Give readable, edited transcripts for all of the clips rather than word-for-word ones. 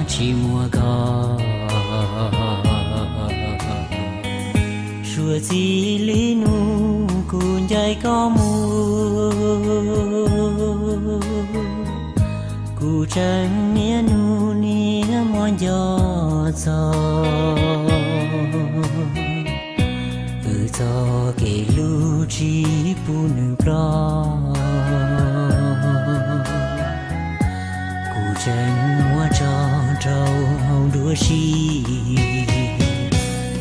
chỉ mùa gò chùa gì lý nu cuốn dây có mùa cụ chân nia nu nia mòn gió gió gió kể lu chi pu nu pro cụ chân mua trâu hồng đua chi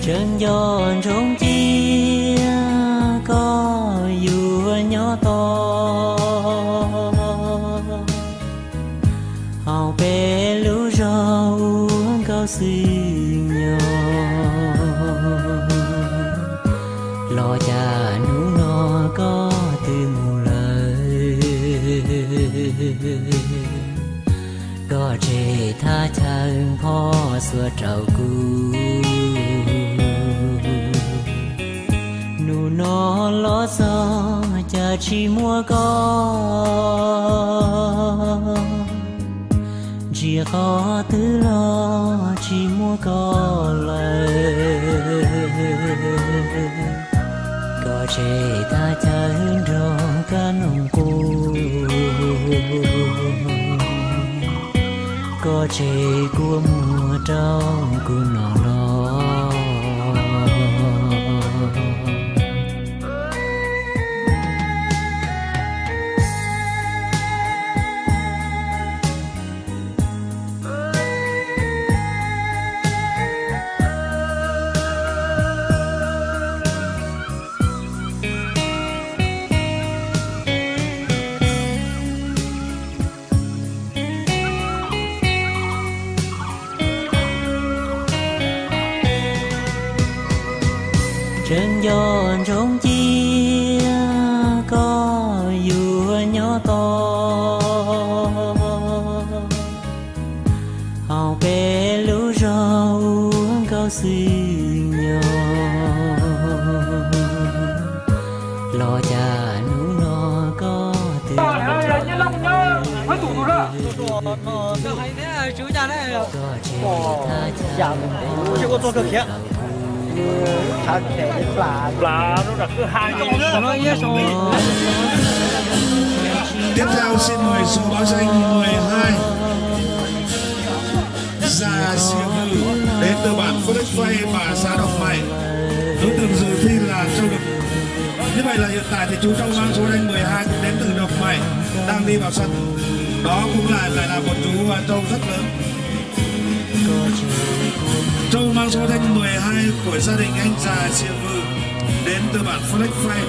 chân gió trong chia có dù nhỏ to hào bé lũ rau cao xinh nhỏ lo cha nú nó có từ mù lời có trẻ tha chânพ่อ xưa trầu cu nụ nó lo gió cha chỉ mua có chỉ khó thứ lo chỉ mua có lời có trẻ ta chân rong cả nông cô có trẻ của mùa trong của nó lo chân gió trong chia có dù nhỏ to hào bé lũ rau cao xinh nhỏ lo cha nú nó có từ chú cha đấy chưa có tôi kia thằng trẻ là nó đặt cứ hai con nữa tiếp theo xin mời số báo danh 12 Gia Siêu Ngư đến từ bản Phước Phay và xã Đồng Mày. Đối tượng dự thi là Châu Đực. Như vậy là hiện tại thì chú Châu mang số danh 12 đến từ Đồng Mày đang đi vào sân. Đó cũng lại là một chú Châu rất lớn. Châu mang số danh 12 của gia đình anh Già Siêu Ngư đến từ bản Phước Phay.